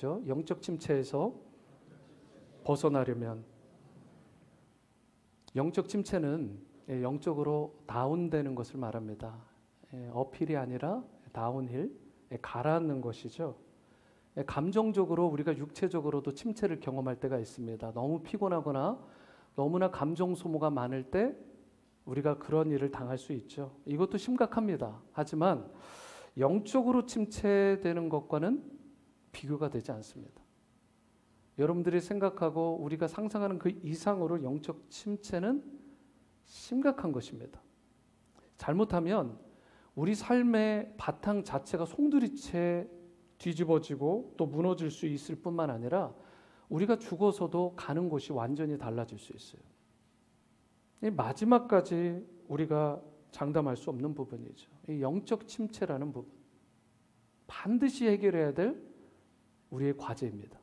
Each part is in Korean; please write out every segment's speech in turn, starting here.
하시죠. 영적 침체에서 벗어나려면. 영적 침체는 영적으로 다운되는 것을 말합니다. 어필이 아니라 다운힐, 가라앉는 것이죠. 감정적으로 우리가 육체적으로도 침체를 경험할 때가 있습니다. 너무 피곤하거나 너무나 감정 소모가 많을 때 우리가 그런 일을 당할 수 있죠. 이것도 심각합니다. 하지만 영적으로 침체되는 것과는 비교가 되지 않습니다. 여러분들이 생각하고 우리가 상상하는 그 이상으로 영적 침체는 심각한 것입니다. 잘못하면 우리 삶의 바탕 자체가 송두리째 뒤집어지고 또 무너질 수 있을 뿐만 아니라 우리가 죽어서도 가는 곳이 완전히 달라질 수 있어요. 이 마지막까지 우리가 장담할 수 없는 부분이죠. 이 영적 침체라는 부분. 반드시 해결해야 될 우리의 과제입니다.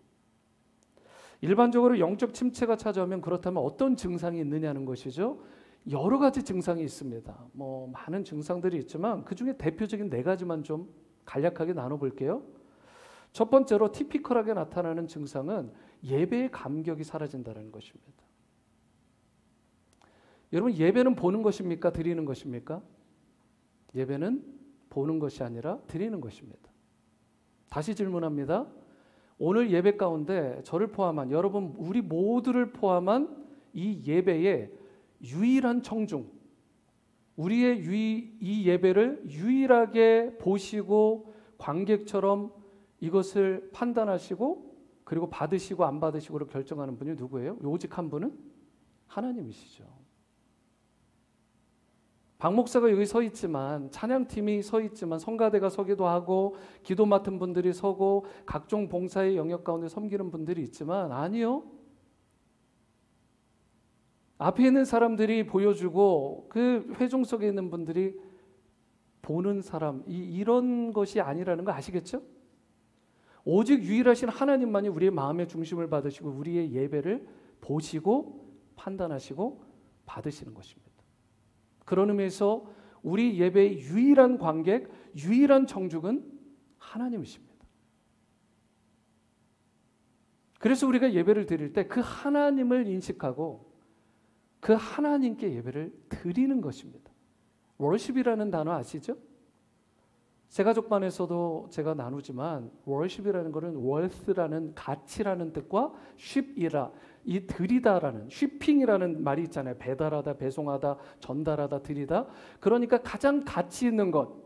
일반적으로 영적 침체가 찾아오면 그렇다면 어떤 증상이 있느냐는 것이죠. 여러 가지 증상이 있습니다. 많은 증상들이 있지만 그 중에 대표적인 4가지만 좀 간략하게 나눠볼게요. 첫 번째로 티피컬하게 나타나는 증상은 예배의 감격이 사라진다는 것입니다. 여러분, 예배는 보는 것입니까? 드리는 것입니까? 예배는 보는 것이 아니라 드리는 것입니다. 다시 질문합니다. 오늘 예배 가운데 저를 포함한 여러분 우리 모두를 포함한 이 예배의 유일한 청중, 우리의 이 예배를 유일하게 보시고 관객처럼 이것을 판단하시고 그리고 받으시고 안 받으시고를 결정하는 분이 누구예요? 오직 한 분은 하나님이시죠. 박 목사가 여기 서 있지만, 찬양팀이 서 있지만, 성가대가 서기도 하고 기도 맡은 분들이 서고 각종 봉사의 영역 가운데 섬기는 분들이 있지만, 아니요, 앞에 있는 사람들이 보여주고 그 회중 속에 있는 분들이 보는 사람, 이런 것이 아니라는 거 아시겠죠? 오직 유일하신 하나님만이 우리의 마음의 중심을 받으시고 우리의 예배를 보시고 판단하시고 받으시는 것입니다. 그런 의미에서 우리 예배의 유일한 관객, 유일한 청중은 하나님이십니다. 그래서 우리가 예배를 드릴 때 그 하나님을 인식하고 그 하나님께 예배를 드리는 것입니다. 월십이라는 단어 아시죠? 새가족반에서도 제가 나누지만 월십이라는 것은 worth라는 가치라는 뜻과 쉽이라, 이 드리다라는, 쉬핑이라는 말이 있잖아요. 배달하다, 배송하다, 전달하다, 드리다. 그러니까 가장 가치 있는 것,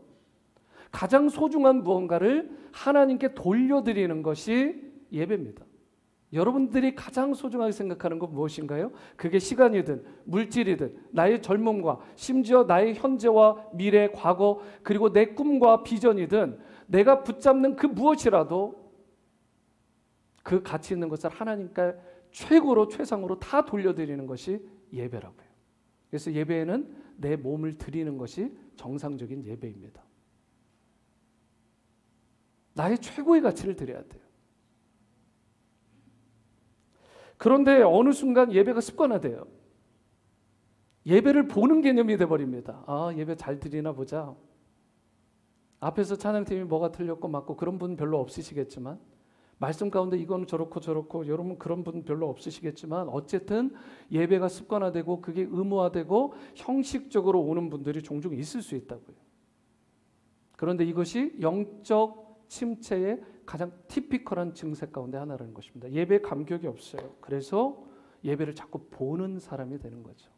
가장 소중한 무언가를 하나님께 돌려드리는 것이 예배입니다. 여러분들이 가장 소중하게 생각하는 건 무엇인가요? 그게 시간이든 물질이든 나의 젊음과 심지어 나의 현재와 미래, 과거, 그리고 내 꿈과 비전이든 내가 붙잡는 그 무엇이라도 그 가치 있는 것을 하나님께 최고로 최상으로 다 돌려드리는 것이 예배라고요. 그래서 예배에는 내 몸을 드리는 것이 정상적인 예배입니다. 나의 최고의 가치를 드려야 돼요. 그런데 어느 순간 예배가 습관화돼요. 예배를 보는 개념이 돼버립니다. 예배 잘 드리나 보자. 앞에서 찬양팀이 뭐가 틀렸고 맞고 그런 분 별로 없으시겠지만, 말씀 가운데 이건 저렇고 저렇고, 여러분 그런 분 별로 없으시겠지만, 어쨌든 예배가 습관화되고 그게 의무화되고 형식적으로 오는 분들이 종종 있을 수 있다고요. 그런데 이것이 영적 침체의 가장 티피컬한 증세 가운데 하나라는 것입니다. 예배에 감격이 없어요. 그래서 예배를 자꾸 보는 사람이 되는 거죠.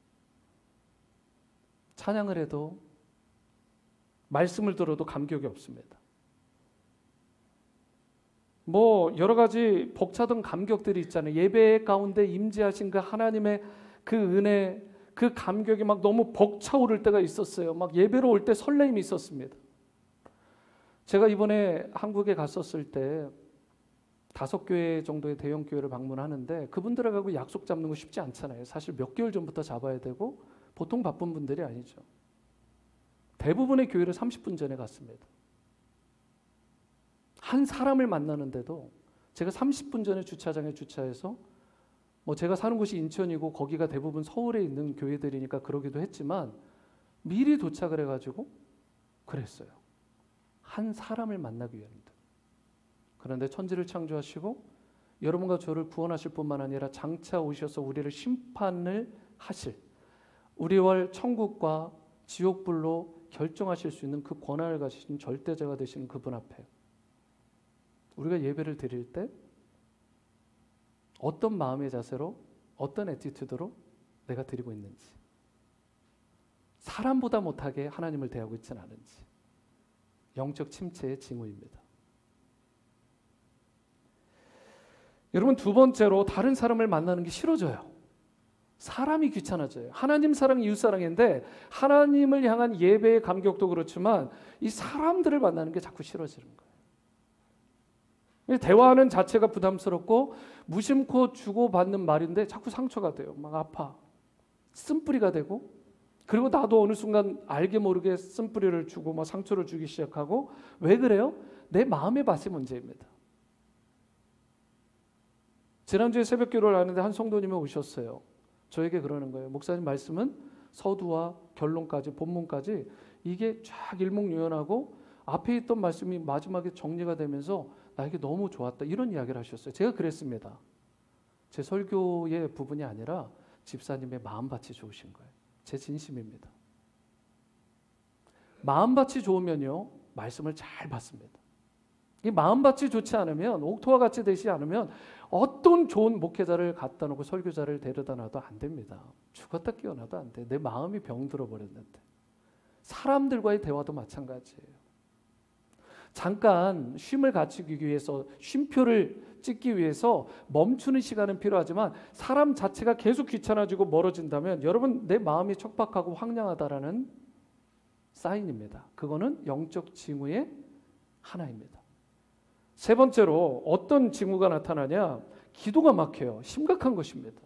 찬양을 해도 말씀을 들어도 감격이 없습니다. 여러 가지 벅차던 감격들이 있잖아요. 예배 가운데 임재하신 그 하나님의 그 은혜, 그 감격이 막 너무 벅차오를 때가 있었어요. 막 예배로 올 때 설레임이 있었습니다. 제가 이번에 한국에 갔었을 때 5교회 정도의 대형 교회를 방문하는데 그분들하고 약속 잡는 거 쉽지 않잖아요. 사실 몇 개월 전부터 잡아야 되고 보통 바쁜 분들이 아니죠. 대부분의 교회를 30분 전에 갔습니다. 한 사람을 만나는데도 제가 30분 전에 주차장에 주차해서, 제가 사는 곳이 인천이고 거기가 대부분 서울에 있는 교회들이니까 그러기도 했지만 미리 도착을 해가지고 그랬어요. 한 사람을 만나기 위함입니다. 그런데 천지를 창조하시고 여러분과 저를 구원하실 뿐만 아니라 장차 오셔서 우리를 심판을 하실, 우리와 천국과 지옥불로 결정하실 수 있는 그 권한을 가지신 절대자가 되시는 그분 앞에 우리가 예배를 드릴 때 어떤 마음의 자세로, 어떤 애티튜드로 내가 드리고 있는지, 사람보다 못하게 하나님을 대하고 있지는 않은지, 영적 침체의 징후입니다. 여러분, 두 번째로 다른 사람을 만나는 게 싫어져요. 사람이 귀찮아져요. 하나님 사랑, 이웃 사랑인데 하나님을 향한 예배의 감격도 그렇지만 이 사람들을 만나는 게 자꾸 싫어지는 거예요. 대화하는 자체가 부담스럽고 무심코 주고받는 말인데 자꾸 상처가 돼요. 막 아파. 쓴뿌리가 되고, 그리고 나도 어느 순간 알게 모르게 쓴뿌리를 주고 막 상처를 주기 시작하고. 왜 그래요? 내 마음의 밭이 문제입니다. 지난주에 새벽 기도를 하는데 한 성도님이 오셨어요. 저에게 그러는 거예요. 목사님 말씀은 서두와 결론까지, 본문까지 이게 쫙 일목요연하고 앞에 있던 말씀이 마지막에 정리가 되면서 나에게 너무 좋았다, 이런 이야기를 하셨어요. 제가 그랬습니다. 제 설교의 부분이 아니라 집사님의 마음밭이 좋으신 거예요. 제 진심입니다. 마음밭이 좋으면요, 말씀을 잘 받습니다. 이 마음밭이 좋지 않으면, 옥토와 같이 되지 않으면 어떤 좋은 목회자를 갖다 놓고 설교자를 데려다 놔도 안 됩니다. 죽었다 깨어나도 안 돼. 내 마음이 병들어 버렸는데. 사람들과의 대화도 마찬가지예요. 잠깐 쉼을 갖추기 위해서, 쉼표를 찍기 위해서 멈추는 시간은 필요하지만 사람 자체가 계속 귀찮아지고 멀어진다면 여러분, 내 마음이 척박하고 황량하다라는 사인입니다. 그거는 영적 징후의 하나입니다. 세 번째로 어떤 징후가 나타나냐? 기도가 막혀요. 심각한 것입니다.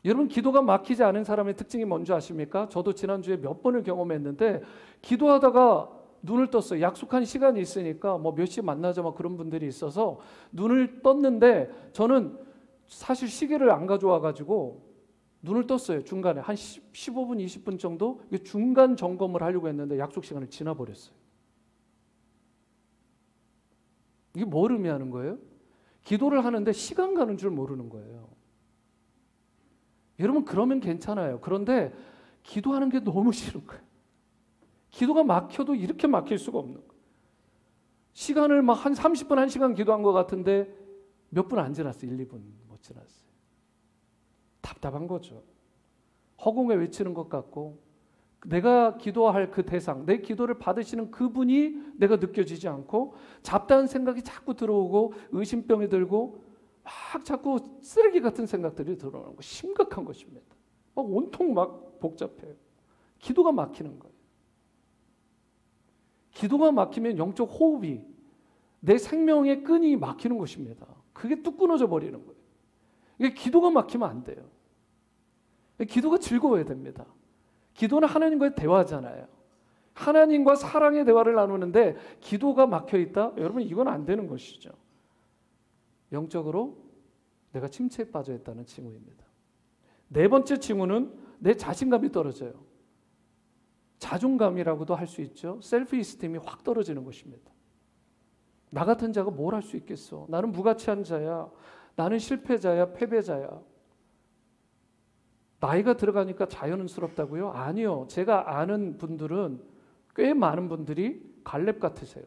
여러분, 기도가 막히지 않은 사람의 특징이 뭔지 아십니까? 저도 지난주에 몇 번을 경험했는데 기도하다가 눈을 떴어요. 약속한 시간이 있으니까 뭐 몇 시에 만나자 막 그런 분들이 있어서 눈을 떴는데 저는 사실 시계를 안 가져와 가지고 눈을 떴어요. 중간에 한 15분 20분 정도 중간 점검을 하려고 했는데 약속 시간을 지나버렸어요. 이게 뭘 의미하는 거예요? 기도를 하는데 시간 가는 줄 모르는 거예요. 여러분, 그러면 괜찮아요. 그런데 기도하는 게 너무 싫은 거예요. 기도가 막혀도 이렇게 막힐 수가 없는 거예요. 시간을 막 한 30분, 1시간 기도한 것 같은데 몇 분 안 지났어요. 1, 2분 못 지났어요. 답답한 거죠. 허공에 외치는 것 같고, 내가 기도할 그 대상, 내 기도를 받으시는 그분이 내가 느껴지지 않고, 잡다한 생각이 자꾸 들어오고, 의심병이 들고, 막 자꾸 쓰레기 같은 생각들이 들어오는 거, 심각한 것입니다. 막 온통 막 복잡해요. 기도가 막히는 거예요. 기도가 막히면 영적 호흡이, 내 생명의 끈이 막히는 것입니다. 그게 뚝 끊어져 버리는 거예요. 이게 기도가 막히면 안 돼요. 기도가 즐거워야 됩니다. 기도는 하나님과의 대화잖아요. 하나님과 사랑의 대화를 나누는데 기도가 막혀있다? 여러분, 이건 안 되는 것이죠. 영적으로 내가 침체에 빠져 있다는 징후입니다. 네 번째 징후는 내 자신감이 떨어져요. 자존감이라고도 할 수 있죠. 셀프 이스팀이 확 떨어지는 것입니다. 나 같은 자가 뭘 할 수 있겠어? 나는 무가치한 자야. 나는 실패자야, 패배자야. 나이가 들어가니까 자연스럽다고요? 아니요. 제가 아는 분들은, 꽤 많은 분들이 갈렙 같으세요.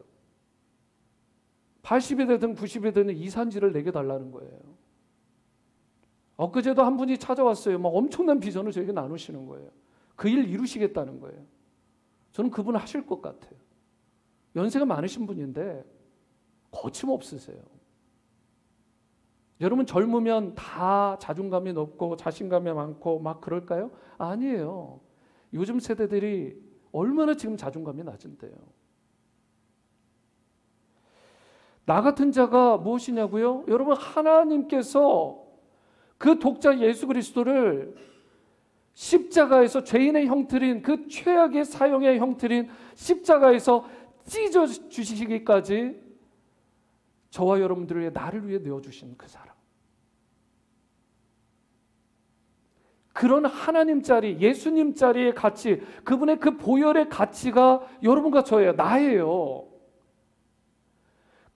80이 되든 90이 되든 이산지를 내게 달라는 거예요. 엊그제도 한 분이 찾아왔어요. 막 엄청난 비전을 저에게 나누시는 거예요. 그 일 이루시겠다는 거예요. 저는 그분 하실 것 같아요. 연세가 많으신 분인데 거침없으세요. 여러분, 젊으면 다 자존감이 높고 자신감이 많고 막 그럴까요? 아니에요. 요즘 세대들이 얼마나 지금 자존감이 낮은데요. 나 같은 자가 무엇이냐고요? 여러분, 하나님께서 그 독자 예수 그리스도를 십자가에서 죄인의 형틀인, 그 최악의 사형의 형틀인 십자가에서 찢어 주시기까지 저와 여러분들을 위해, 나를 위해 내어주신 그 사랑. 그런 하나님 자리, 예수님 자리의 가치, 그분의 그 보혈의 가치가 여러분과 저예요. 나예요.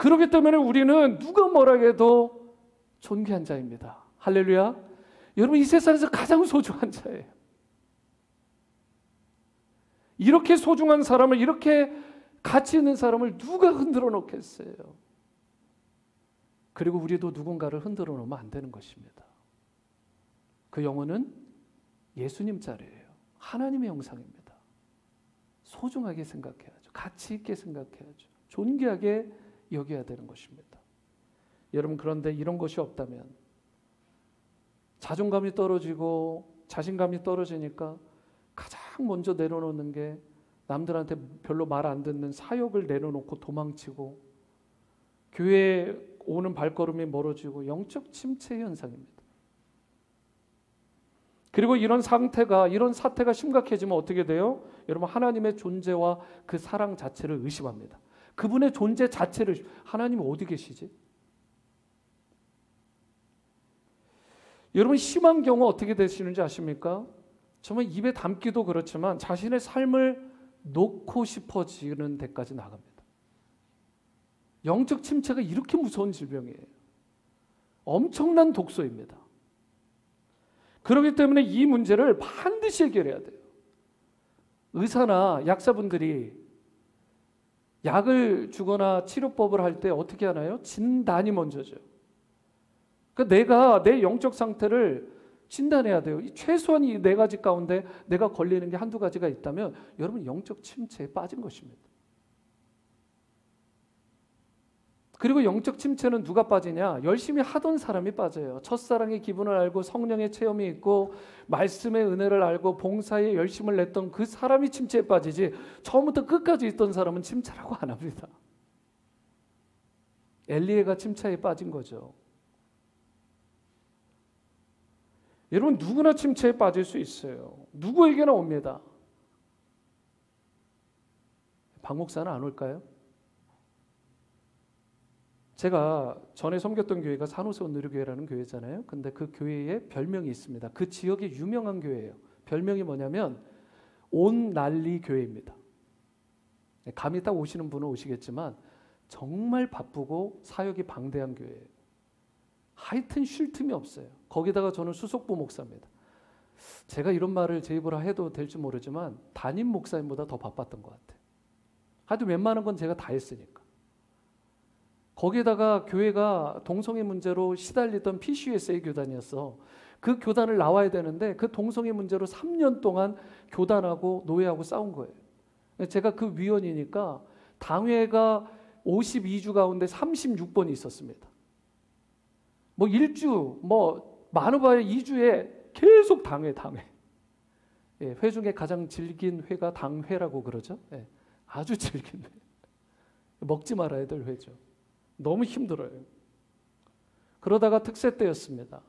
그렇기 때문에 우리는 누가 뭐라 해도 존귀한 자입니다. 할렐루야. 여러분, 이 세상에서 가장 소중한 자예요. 이렇게 소중한 사람을, 이렇게 가치 있는 사람을 누가 흔들어 놓겠어요? 그리고 우리도 누군가를 흔들어 놓으면 안 되는 것입니다. 그 영혼은 예수님 자리예요. 하나님의 형상입니다. 소중하게 생각해야죠. 가치 있게 생각해야죠. 존귀하게 여겨야 되는 것입니다. 여러분, 그런데 이런 것이 없다면 자존감이 떨어지고 자신감이 떨어지니까 가장 먼저 내려놓는 게 남들한테 별로 말 안 듣는 사역을 내려놓고 도망치고 교회에 오는 발걸음이 멀어지고 영적 침체 현상입니다. 그리고 이런 사태가 심각해지면 어떻게 돼요? 여러분, 하나님의 존재와 그 사랑 자체를 의심합니다. 그분의 존재 자체를, 하나님 어디 계시지? 여러분, 심한 경우 어떻게 되시는지 아십니까? 정말 입에 담기도 그렇지만 자신의 삶을 놓고 싶어지는 데까지 나갑니다. 영적 침체가 이렇게 무서운 질병이에요. 엄청난 독소입니다. 그렇기 때문에 이 문제를 반드시 해결해야 돼요. 의사나 약사분들이 약을 주거나 치료법을 할 때 어떻게 하나요? 진단이 먼저죠. 그러니까 내가 내 영적 상태를 진단해야 돼요. 최소한 이 네 가지 가운데 내가 걸리는 게 한두 가지가 있다면 여러분, 영적 침체에 빠진 것입니다. 그리고 영적 침체는 누가 빠지냐? 열심히 하던 사람이 빠져요. 첫사랑의 기분을 알고 성령의 체험이 있고 말씀의 은혜를 알고 봉사에 열심을 냈던 그 사람이 침체에 빠지지, 처음부터 끝까지 있던 사람은 침체라고 안 합니다. 엘리야가 침체에 빠진 거죠. 여러분, 누구나 침체에 빠질 수 있어요. 누구에게나 옵니다. 박 목사는 안 올까요? 제가 전에 섬겼던 교회가 산호세 온누리교회라는 교회잖아요. 근데 그 교회에 별명이 있습니다. 그 지역의 유명한 교회예요. 별명이 뭐냐면 온난리 교회입니다. 감이 딱 오시는 분은 오시겠지만 정말 바쁘고 사역이 방대한 교회예요. 하여튼 쉴 틈이 없어요. 거기다가 저는 수석부 목사입니다. 제가 이런 말을 제 입으로 해도 될지 모르지만 담임 목사님보다 더 바빴던 것 같아요. 하여튼 웬만한 건 제가 다 했으니까. 거기에다가 교회가 동성애 문제로 시달리던 PCUSA 교단이었어. 그 교단을 나와야 되는데 그 동성애 문제로 3년 동안 교단하고 노예하고 싸운 거예요. 제가 그 위원이니까 당회가 52주 가운데 36번이 있었습니다. 뭐 1주, 뭐 많으봐야 2주에 계속 당회. 예, 회 중에 가장 질긴 회가 당회라고 그러죠. 예, 아주 질긴 회. 먹지 말아야 될 회죠. 너무 힘들어요. 그러다가 특세 때였습니다.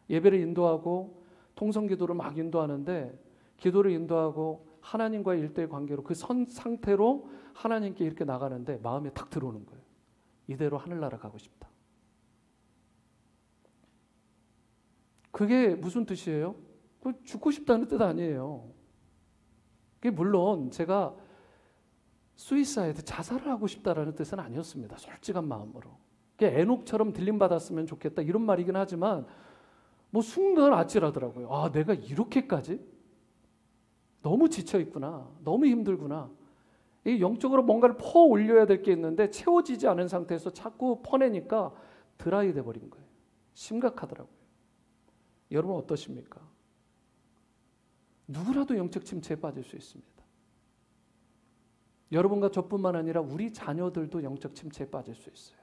예배를 인도하고 통성기도를 막 인도하는데 기도를 인도하고 하나님과의 일대일 관계로 그 상태로 하나님께 이렇게 나가는데 마음에 탁 들어오는 거예요. 이대로 하늘나라 가고 싶다. 그게 무슨 뜻이에요? 죽고 싶다는 뜻 아니에요. 그게 물론 제가 수이사이드, 자살을 하고 싶다라는 뜻은 아니었습니다. 솔직한 마음으로. 에녹처럼 들림받았으면 좋겠다 이런 말이긴 하지만 뭐 순간 아찔하더라고요. 아, 내가 이렇게까지? 너무 지쳐있구나. 너무 힘들구나. 이 영적으로 뭔가를 퍼 올려야 될 게 있는데 채워지지 않은 상태에서 자꾸 퍼내니까 드라이 돼버린 거예요. 심각하더라고요. 여러분 어떠십니까? 누구라도 영적 침체에 빠질 수 있습니다. 여러분과 저뿐만 아니라 우리 자녀들도 영적 침체에 빠질 수 있어요.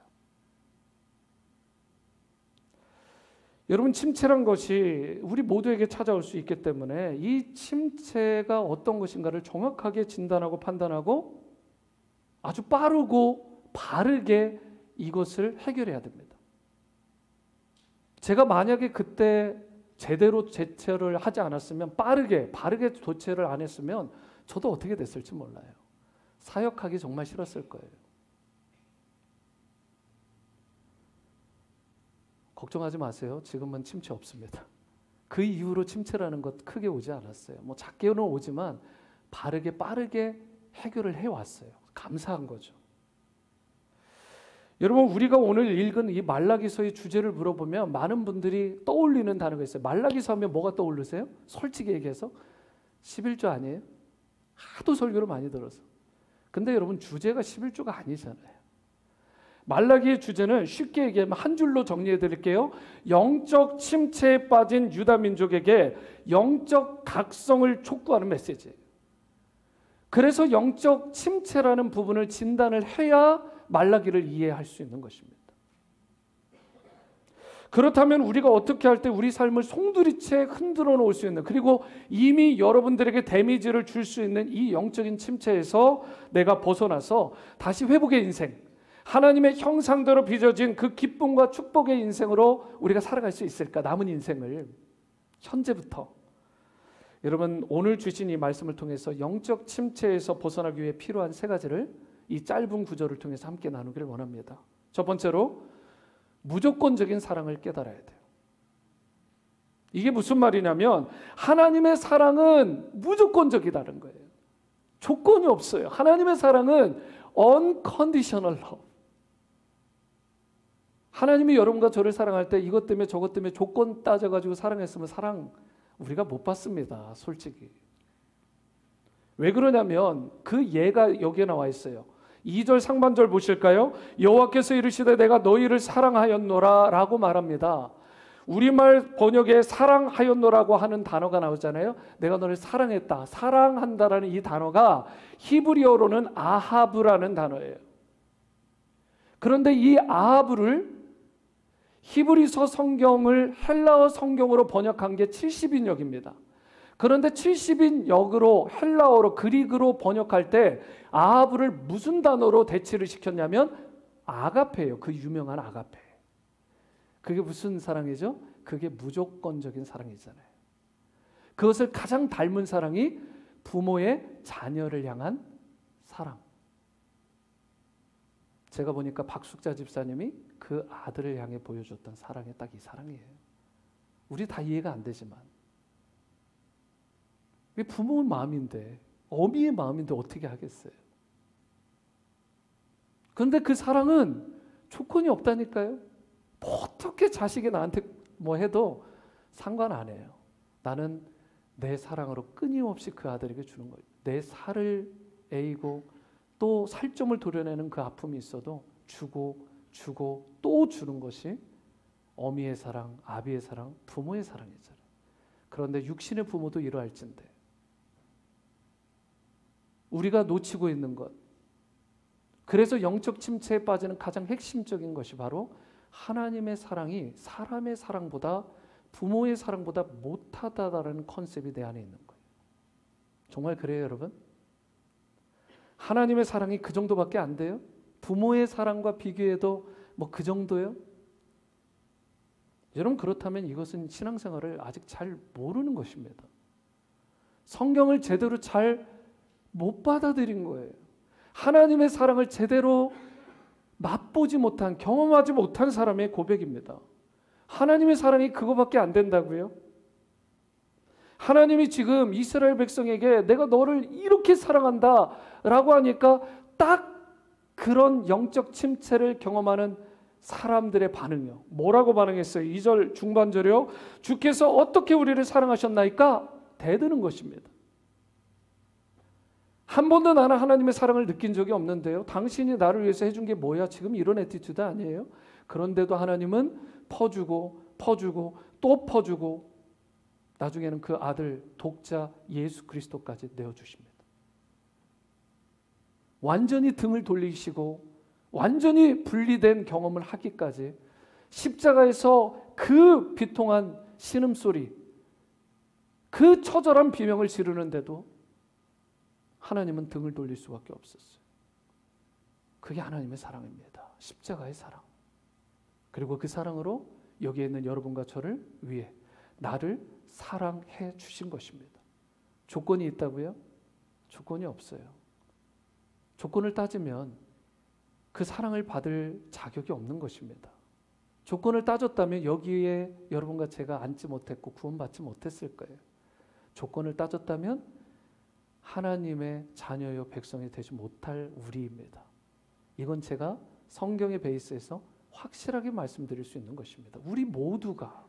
여러분, 침체란 것이 우리 모두에게 찾아올 수 있기 때문에 이 침체가 어떤 것인가를 정확하게 진단하고 판단하고 아주 빠르고 바르게 이것을 해결해야 됩니다. 제가 만약에 그때 제대로 대처를 하지 않았으면, 바르게 조치를 안 했으면 저도 어떻게 됐을지 몰라요. 사역하기 정말 싫었을 거예요. 걱정하지 마세요. 지금은 침체 없습니다. 그 이후로 침체라는 것 크게 오지 않았어요. 뭐 작게는 오지만 빠르게 해결을 해왔어요. 감사한 거죠. 여러분, 우리가 오늘 읽은 이 말라기서의 주제를 물어보면 많은 분들이 떠올리는 단어가 있어요. 말라기서 하면 뭐가 떠오르세요? 솔직히 얘기해서 11조 아니에요? 하도 설교를 많이 들어서. 근데 여러분, 주제가 11조가 아니잖아요. 말라기의 주제는 쉽게 얘기하면 한 줄로 정리해 드릴게요. 영적 침체에 빠진 유다 민족에게 영적 각성을 촉구하는 메시지예요. 그래서 영적 침체라는 부분을 진단을 해야 말라기를 이해할 수 있는 것입니다. 그렇다면 우리가 어떻게 할 때 우리 삶을 송두리째 흔들어 놓을 수 있는, 그리고 이미 여러분들에게 데미지를 줄 수 있는 이 영적인 침체에서 내가 벗어나서 다시 회복의 인생, 하나님의 형상대로 빚어진 그 기쁨과 축복의 인생으로 우리가 살아갈 수 있을까? 남은 인생을 현재부터. 여러분, 오늘 주신 이 말씀을 통해서 영적 침체에서 벗어나기 위해 필요한 세 가지를 이 짧은 구절을 통해서 함께 나누기를 원합니다. 첫 번째로, 무조건적인 사랑을 깨달아야 돼요. 이게 무슨 말이냐면 하나님의 사랑은 무조건적이라는 거예요. 조건이 없어요. 하나님의 사랑은 unconditional love. 하나님이 여러분과 저를 사랑할 때 이것 때문에 저것 때문에 조건 따져가지고 사랑했으면 사랑 우리가 못 받습니다. 솔직히. 왜 그러냐면 그 예가 여기에 나와 있어요. 2절 상반절 보실까요? 여호와께서 이르시되 내가 너희를 사랑하였노라 라고 말합니다. 우리말 번역에 사랑하였노라고 하는 단어가 나오잖아요. 내가 너를 사랑했다. 사랑한다라는 이 단어가 히브리어로는 아하브라는 단어예요. 그런데 이 아하브를 히브리서 성경을 헬라어 성경으로 번역한 게 70인역입니다. 그런데 70인역으로 헬라어로 그리그로 번역할 때 아하브를 무슨 단어로 대치를 시켰냐면 아가페예요. 그 유명한 아가페. 그게 무슨 사랑이죠? 그게 무조건적인 사랑이잖아요. 그것을 가장 닮은 사랑이 부모의 자녀를 향한 사랑. 제가 보니까 박숙자 집사님이 그 아들을 향해 보여줬던 사랑이 딱 이 사랑이에요. 우리 다 이해가 안 되지만 부모의 마음인데, 어미의 마음인데 어떻게 하겠어요? 그런데 그 사랑은 조건이 없다니까요. 어떻게 자식이 나한테 뭐 해도 상관 안 해요. 나는 내 사랑으로 끊임없이 그 아들에게 주는 거예요. 내 살을 에이고 또 살점을 도려내는 그 아픔이 있어도 주고 또 주는 것이 어미의 사랑, 아비의 사랑, 부모의 사랑이잖아요. 그런데 육신의 부모도 이러할진데 우리가 놓치고 있는 것, 그래서 영적 침체에 빠지는 가장 핵심적인 것이 바로 하나님의 사랑이 사람의 사랑보다, 부모의 사랑보다 못하다라는 컨셉이 내 안에 있는 거예요. 정말 그래요, 여러분? 하나님의 사랑이 그 정도밖에 안 돼요? 부모의 사랑과 비교해도 뭐 그 정도요? 여러분, 그렇다면 이것은 신앙생활을 아직 잘 모르는 것입니다. 성경을 제대로 잘 못 받아들인 거예요. 하나님의 사랑을 제대로 맛보지 못한, 경험하지 못한 사람의 고백입니다. 하나님의 사랑이 그거밖에 안 된다고요? 하나님이 지금 이스라엘 백성에게 내가 너를 이렇게 사랑한다 라고 하니까 딱 그런 영적 침체를 경험하는 사람들의 반응이요. 뭐라고 반응했어요? 2절 중반절이요. 주께서 어떻게 우리를 사랑하셨나이까? 대드는 것입니다. 한 번도 나는 하나님의 사랑을 느낀 적이 없는데요. 당신이 나를 위해서 해준 게 뭐야? 지금 이런 애티튜드 아니에요? 그런데도 하나님은 퍼주고 또 퍼주고 나중에는 그 아들 독자 예수 그리스도까지 내어주십니다. 완전히 등을 돌리시고 완전히 분리된 경험을 하기까지 십자가에서 그 비통한 신음소리, 그 처절한 비명을 지르는데도 하나님은 등을 돌릴 수밖에 없었어요. 그게 하나님의 사랑입니다. 십자가의 사랑. 그리고 그 사랑으로 여기에 있는 여러분과 저를 위해 나를 사랑해 주신 것입니다. 조건이 있다고요? 조건이 없어요. 조건을 따지면 그 사랑을 받을 자격이 없는 것입니다. 조건을 따졌다면 여기에 여러분과 제가 앉지 못했고 구원받지 못했을 거예요. 조건을 따졌다면 하나님의 자녀요 백성이 되지 못할 우리입니다. 이건 제가 성경의 베이스에서 확실하게 말씀드릴 수 있는 것입니다. 우리 모두가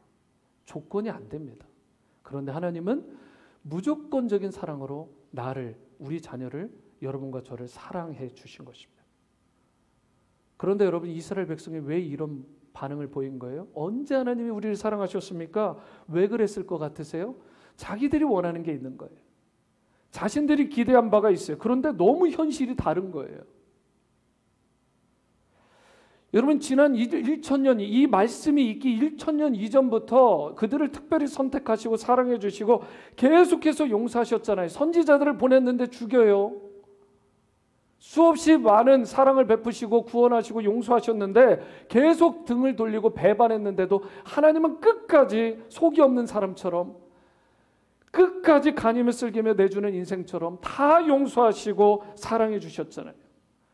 조건이 안 됩니다. 그런데 하나님은 무조건적인 사랑으로 나를, 우리 자녀를, 여러분과 저를 사랑해 주신 것입니다. 그런데 여러분, 이스라엘 백성이 왜 이런 반응을 보인 거예요? 언제 하나님이 우리를 사랑하셨습니까? 왜 그랬을 것 같으세요? 자기들이 원하는 게 있는 거예요. 자신들이 기대한 바가 있어요. 그런데 너무 현실이 다른 거예요. 여러분, 지난 1000년, 이 말씀이 있기 1000년 이전부터 그들을 특별히 선택하시고 사랑해 주시고 계속해서 용서하셨잖아요. 선지자들을 보냈는데 죽여요. 수없이 많은 사랑을 베푸시고 구원하시고 용서하셨는데 계속 등을 돌리고 배반했는데도 하나님은 끝까지 속이 없는 사람처럼, 끝까지 간임을 슬기며 내주는 인생처럼 다 용서하시고 사랑해 주셨잖아요.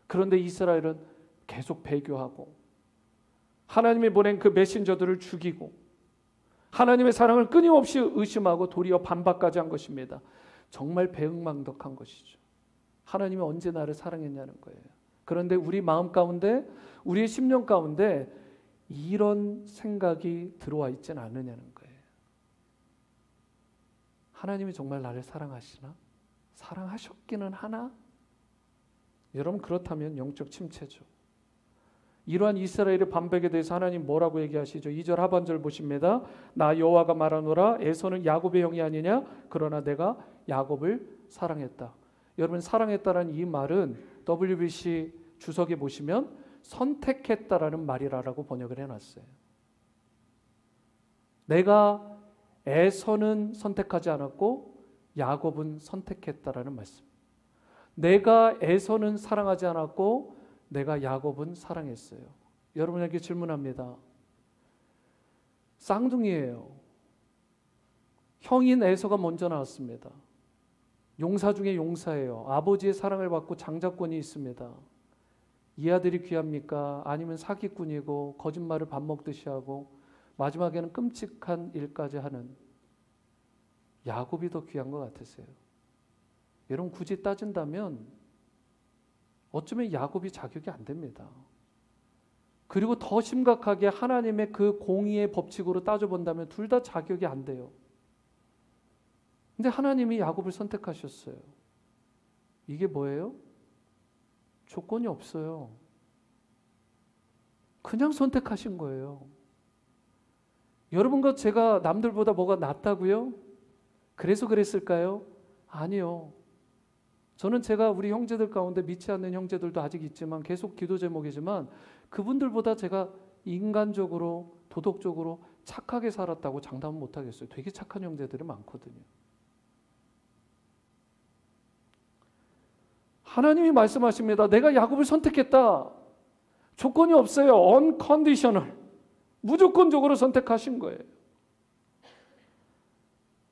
그런데 이스라엘은 계속 배교하고 하나님이 보낸 그 메신저들을 죽이고 하나님의 사랑을 끊임없이 의심하고 도리어 반박까지 한 것입니다. 정말 배은망덕한 것이죠. 하나님이 언제 나를 사랑했냐는 거예요. 그런데 우리 마음 가운데, 우리의 심령 가운데 이런 생각이 들어와 있지는 않느냐는 거예요. 하나님이 정말 나를 사랑하시나? 사랑하셨기는 하나? 여러분, 그렇다면 영적 침체죠. 이러한 이스라엘의 반백에 대해서 하나님 뭐라고 얘기하시죠? 2절 하반절 보십니다. 나 여호와가 말하노라, 에서는 야곱의 형이 아니냐? 그러나 내가 야곱을 사랑했다. 여러분, 사랑했다라는 이 말은 WBC 주석에 보시면 선택했다라는 말이라고 번역을 해놨어요. 내가 에서는 선택하지 않았고 야곱은 선택했다라는 말씀. 내가 에서는 사랑하지 않았고 내가 야곱은 사랑했어요. 여러분에게 질문합니다. 쌍둥이에요. 형인 에서가 먼저 나왔습니다. 용사 중에 용사예요. 아버지의 사랑을 받고 장자권이 있습니다. 이 아들이 귀합니까? 아니면 사기꾼이고 거짓말을 밥 먹듯이 하고 마지막에는 끔찍한 일까지 하는 야곱이 더 귀한 것 같으세요? 여러분, 굳이 따진다면 어쩌면 야곱이 자격이 안 됩니다. 그리고 더 심각하게 하나님의 그 공의의 법칙으로 따져본다면 둘 다 자격이 안 돼요. 근데 하나님이 야곱을 선택하셨어요. 이게 뭐예요? 조건이 없어요. 그냥 선택하신 거예요. 여러분과 제가 남들보다 뭐가 낫다고요? 그래서 그랬을까요? 아니요. 저는 제가 우리 형제들 가운데 믿지 않는 형제들도 아직 있지만 계속 기도 제목이지만 그분들보다 제가 인간적으로, 도덕적으로 착하게 살았다고 장담은 못하겠어요. 되게 착한 형제들이 많거든요. 하나님이 말씀하십니다. 내가 야곱을 선택했다. 조건이 없어요. unconditional. 무조건적으로 선택하신 거예요.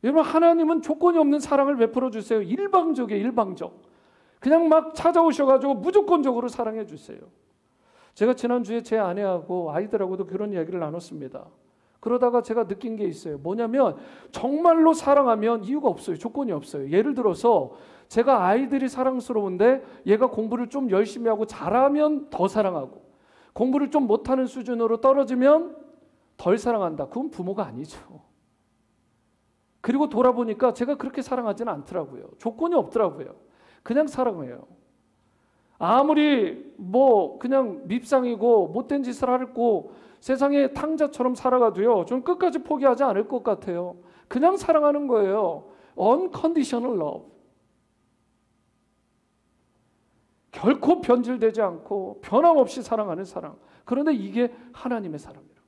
여러분, 하나님은 조건이 없는 사랑을 베풀어 주세요. 일방적이에요. 일방적. 그냥 막 찾아오셔가지고 무조건적으로 사랑해 주세요. 제가 지난주에 제 아내하고 아이들하고도 그런 이야기를 나눴습니다. 그러다가 제가 느낀 게 있어요. 뭐냐면 정말로 사랑하면 이유가 없어요. 조건이 없어요. 예를 들어서 제가 아이들이 사랑스러운데 얘가 공부를 좀 열심히 하고 잘하면 더 사랑하고 공부를 좀 못하는 수준으로 떨어지면 덜 사랑한다. 그건 부모가 아니죠. 그리고 돌아보니까 제가 그렇게 사랑하지는 않더라고요. 조건이 없더라고요. 그냥 사랑해요. 아무리 그냥 밉상이고 못된 짓을 하고 세상의 탕자처럼 살아가도요, 좀 끝까지 포기하지 않을 것 같아요. 그냥 사랑하는 거예요. unconditional love. 결코 변질되지 않고 변함없이 사랑하는 사랑. 그런데 이게 하나님의 사랑이라고요.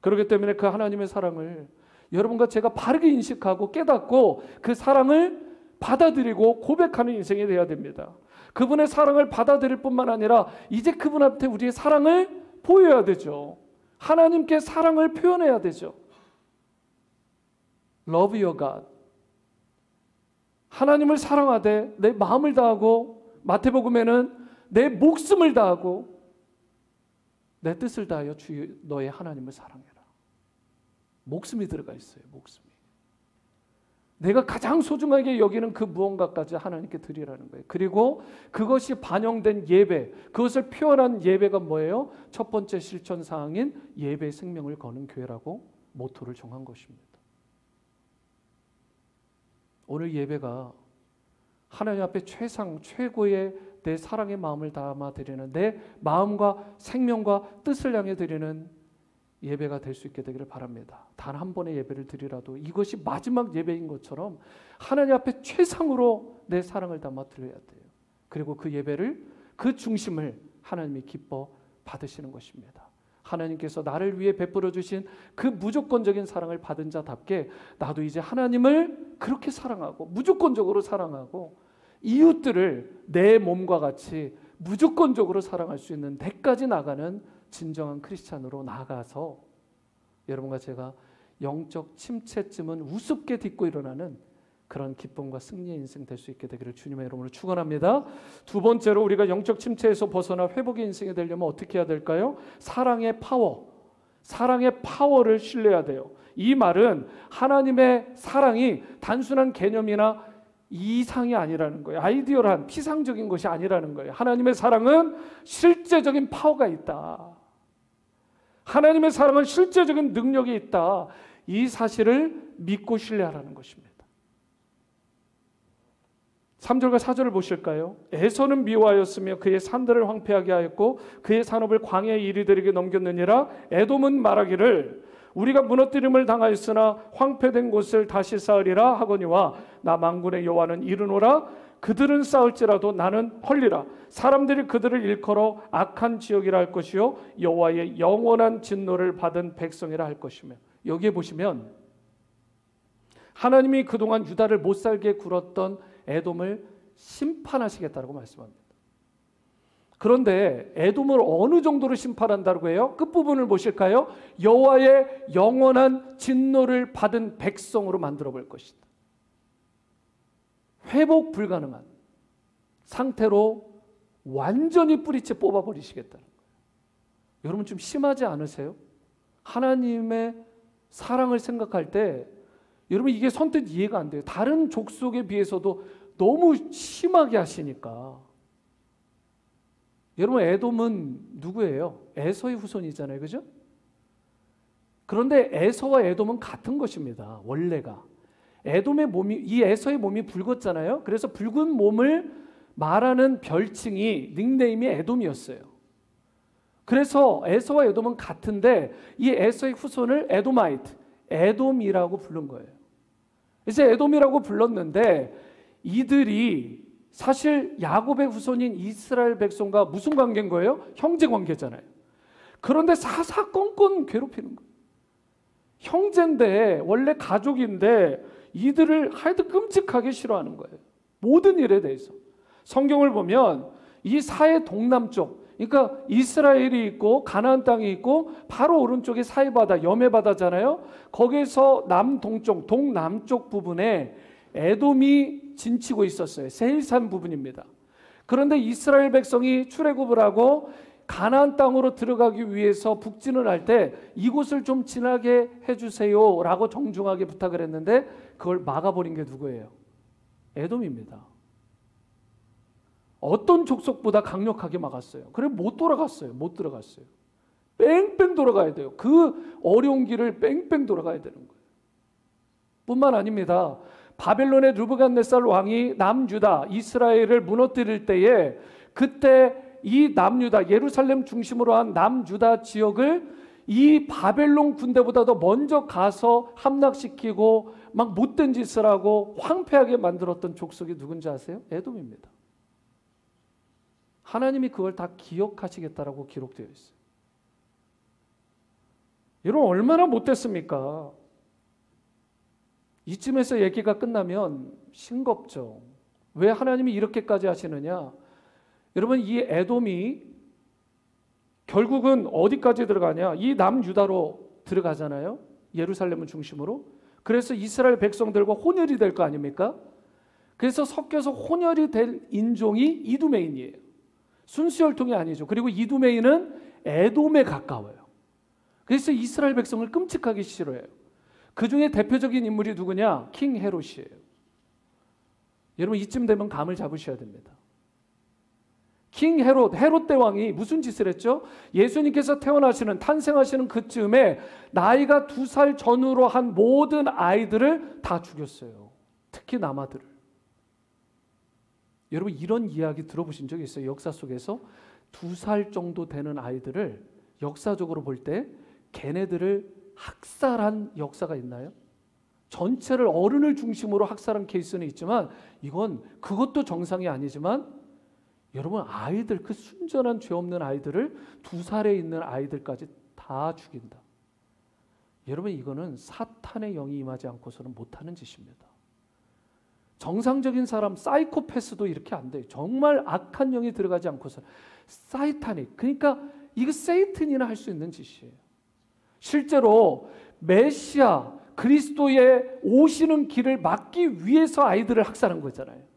그렇기 때문에 그 하나님의 사랑을 여러분과 제가 바르게 인식하고 깨닫고 그 사랑을 받아들이고 고백하는 인생이 되어야 됩니다. 그분의 사랑을 받아들일 뿐만 아니라 이제 그분한테 우리의 사랑을 보여야 되죠. 하나님께 사랑을 표현해야 되죠. Love your God. 하나님을 사랑하되 내 마음을 다하고, 마태복음에는 내 목숨을 다하고 내 뜻을 다하여 주 너의 하나님을 사랑해라. 목숨이 들어가 있어요. 목숨이. 내가 가장 소중하게 여기는 그 무언가까지 하나님께 드리라는 거예요. 그리고 그것이 반영된 예배, 그것을 표현한 예배가 뭐예요? 첫 번째 실천 사항인 예배의 생명을 거는 교회라고 모토를 정한 것입니다. 오늘 예배가 하나님 앞에 최고의 내 사랑의 마음을 담아 드리는, 내 마음과 생명과 뜻을 향해 드리는 예배가 될 수 있게 되기를 바랍니다. 단 한 번의 예배를 드리라도 이것이 마지막 예배인 것처럼 하나님 앞에 최상으로 내 사랑을 담아 드려야 돼요. 그리고 그 예배를, 그 중심을 하나님이 기뻐 받으시는 것입니다. 하나님께서 나를 위해 베풀어 주신 그 무조건적인 사랑을 받은 자답게 나도 이제 하나님을 그렇게 사랑하고 무조건적으로 사랑하고 이웃들을 내 몸과 같이 무조건적으로 사랑할 수 있는 데까지 나가는 진정한 크리스찬으로 나아가서 여러분과 제가 영적 침체쯤은 우습게 딛고 일어나는 그런 기쁨과 승리의 인생 될 수 있게 되기를 주님의 이름으로 축원합니다. 두 번째로 우리가 영적 침체에서 벗어나 회복의 인생이 되려면 어떻게 해야 될까요? 사랑의 파워를 신뢰해야 돼요. 이 말은 하나님의 사랑이 단순한 개념이나 이상이 아니라는 거예요. 아이디어란 피상적인 것이 아니라는 거예요. 하나님의 사랑은 실제적인 파워가 있다. 하나님의 사랑은 실제적인 능력이 있다. 이 사실을 믿고 신뢰하라는 것입니다. 3절과 4절을 보실까요? 에서는 미워하였으며 그의 산들을 황폐하게 하였고 그의 산업을 광야의 이리들에게 넘겼느니라. 에돔은 말하기를 우리가 무너뜨림을 당하였으나 황폐된 곳을 다시 쌓으리라 하거니와 나 만군의 여호와는 이르노라. 그들은 쌓을지라도 나는 헐리라. 사람들이 그들을 일컬어 악한 지역이라 할 것이요 여호와의 영원한 진노를 받은 백성이라 할 것이며. 여기에 보시면 하나님이 그동안 유다를 못살게 굴었던 에돔을 심판하시겠다고 말씀합니다. 그런데 에돔을 어느 정도로 심판한다고 해요? 끝부분을 보실까요? 여호와의 영원한 진노를 받은 백성으로 만들어 볼 것이다. 회복 불가능한 상태로 완전히 뿌리째 뽑아버리시겠다는 거예요. 여러분 좀 심하지 않으세요? 하나님의 사랑을 생각할 때 여러분 이게 선뜻 이해가 안 돼요. 다른 족속에 비해서도 너무 심하게 하시니까. 여러분 에돔은 누구예요? 에서의 후손이잖아요. 그죠? 그런데 에서와 에돔은 같은 것입니다. 원래가. 에돔의 몸이, 이 에서의 몸이 붉었잖아요. 그래서 붉은 몸을 말하는 별칭이, 닉네임이 에돔이었어요. 그래서 에서와 에돔은 같은데 이 에서의 후손을 에도마이트, 에돔이라고 부른 거예요. 그래서 에돔이라고 불렀는데 이들이 사실 야곱의 후손인 이스라엘 백성과 무슨 관계인 거예요? 형제 관계잖아요. 그런데 사사건건 괴롭히는 거예요. 형제인데 원래 가족인데 이들을 하여튼 끔찍하게 싫어하는 거예요. 모든 일에 대해서. 성경을 보면 이 사해 동남쪽, 그러니까 이스라엘이 있고 가나안 땅이 있고 바로 오른쪽에 사해바다, 여매바다잖아요. 거기에서 남동쪽, 동남쪽 부분에 에돔이 진치고 있었어요. 세일산 부분입니다. 그런데 이스라엘 백성이 출애굽을 하고 가나안 땅으로 들어가기 위해서 북진을 할 때 이곳을 좀 지나게 해주세요 라고 정중하게 부탁을 했는데 그걸 막아버린 게 누구예요? 에돔입니다. 어떤 족속보다 강력하게 막았어요. 그래 못 돌아갔어요. 못 들어갔어요. 뺑뺑 돌아가야 돼요. 그 어려운 길을 뺑뺑 돌아가야 되는 거예요. 뿐만 아닙니다. 바벨론의 느부갓네살 왕이 남유다, 이스라엘을 무너뜨릴 때에 그때 이 남유다, 예루살렘 중심으로 한 남유다 지역을 이 바벨론 군대보다 더 먼저 가서 함락시키고 막 못된 짓을 하고 황폐하게 만들었던 족속이 누군지 아세요? 에돔입니다. 하나님이 그걸 다 기억하시겠다라고 기록되어 있어요. 여러분 얼마나 못됐습니까? 이쯤에서 얘기가 끝나면 싱겁죠. 왜 하나님이 이렇게까지 하시느냐? 여러분 이 에돔이 결국은 어디까지 들어가냐? 이 남유다로 들어가잖아요. 예루살렘을 중심으로. 그래서 이스라엘 백성들과 혼혈이 될 거 아닙니까? 그래서 섞여서 혼혈이 될 인종이 이두메인이에요. 순수혈통이 아니죠. 그리고 이두메인은 에돔에 가까워요. 그래서 이스라엘 백성을 끔찍하게 싫어해요. 그 중에 대표적인 인물이 누구냐? 킹 헤롯이에요. 여러분 이쯤 되면 감을 잡으셔야 됩니다. 킹 헤롯 대왕이 무슨 짓을 했죠? 예수님께서 태어나시는 탄생하시는 그쯤에 나이가 2살 전후로 한 모든 아이들을 다 죽였어요. 특히 남아들을. 여러분 이런 이야기 들어보신 적이 있어요? 역사 속에서 2살 정도 되는 아이들을 역사적으로 볼 때 걔네들을 학살한 역사가 있나요? 전체를 어른을 중심으로 학살한 케이스는 있지만 이건 그것도 정상이 아니지만 여러분 아이들, 그 순전한 죄 없는 아이들을 2살에 있는 아이들까지 다 죽인다. 여러분 이거는 사탄의 영이 임하지 않고서는 못하는 짓입니다. 정상적인 사람, 사이코패스도 이렇게 안 돼요. 정말 악한 영이 들어가지 않고서 사이타닉, 그러니까 이거 세이튼이나 할 수 있는 짓이에요. 실제로 메시아 그리스도의 오시는 길을 막기 위해서 아이들을 학살한 거잖아요.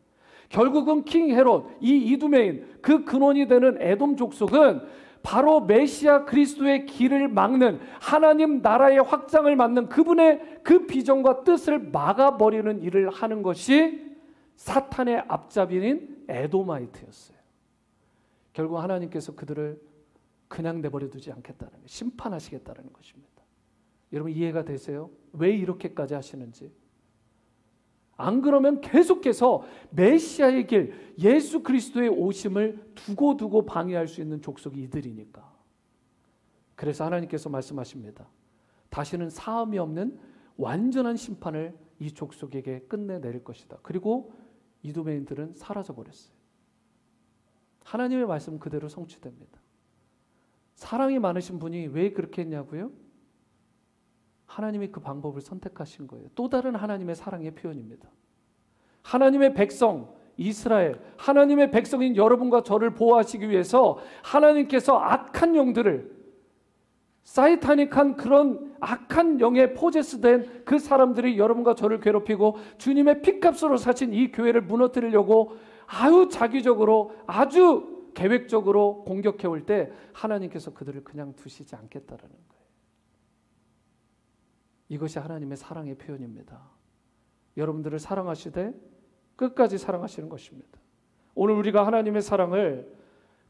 결국은 킹 헤롯, 이 이두메인, 그 근원이 되는 에돔 족속은 바로 메시아 그리스도의 길을 막는, 하나님 나라의 확장을 막는 그분의 그 비전과 뜻을 막아버리는 일을 하는 것이 사탄의 앞잡이인 에도마이트였어요. 결국 하나님께서 그들을 그냥 내버려 두지 않겠다는 거예요. 심판하시겠다는 것입니다. 여러분 이해가 되세요? 왜 이렇게까지 하시는지. 안 그러면 계속해서 메시아의 길, 예수 그리스도의 오심을 두고 방해할 수 있는 족속이 이들이니까. 그래서 하나님께서 말씀하십니다. 다시는 사함이 없는 완전한 심판을 이 족속에게 끝내 내릴 것이다. 그리고 이두메인들은 사라져 버렸어요. 하나님의 말씀 그대로 성취됩니다. 사랑이 많으신 분이 왜 그렇게 했냐고요? 하나님이 그 방법을 선택하신 거예요. 또 다른 하나님의 사랑의 표현입니다. 하나님의 백성 이스라엘, 하나님의 백성인 여러분과 저를 보호하시기 위해서 하나님께서 악한 영들을, 사이타닉한 그런 악한 영에 포제스된 그 사람들이 여러분과 저를 괴롭히고 주님의 피값으로 사신 이 교회를 무너뜨리려고 아주 자기적으로, 아주 계획적으로 공격해 올 때 하나님께서 그들을 그냥 두시지 않겠다라는 거예요. 이것이 하나님의 사랑의 표현입니다. 여러분들을 사랑하시되 끝까지 사랑하시는 것입니다. 오늘 우리가 하나님의 사랑을,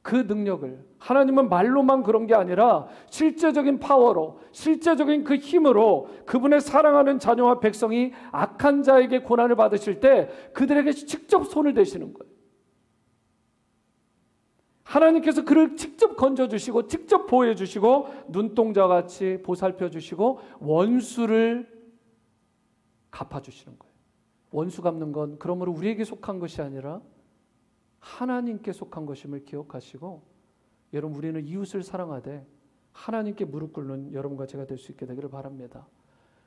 그 능력을, 하나님은 말로만 그런 게 아니라 실제적인 파워로, 실제적인 그 힘으로 그분의 사랑하는 자녀와 백성이 악한 자에게 고난을 받으실 때 그들에게 직접 손을 대시는 거예요. 하나님께서 그를 직접 건져주시고 직접 보호해주시고 눈동자같이 보살펴주시고 원수를 갚아주시는 거예요. 원수 갚는 건 그러므로 우리에게 속한 것이 아니라 하나님께 속한 것임을 기억하시고, 여러분 우리는 이웃을 사랑하되 하나님께 무릎 꿇는 여러분과 제가 될 수 있게 되기를 바랍니다.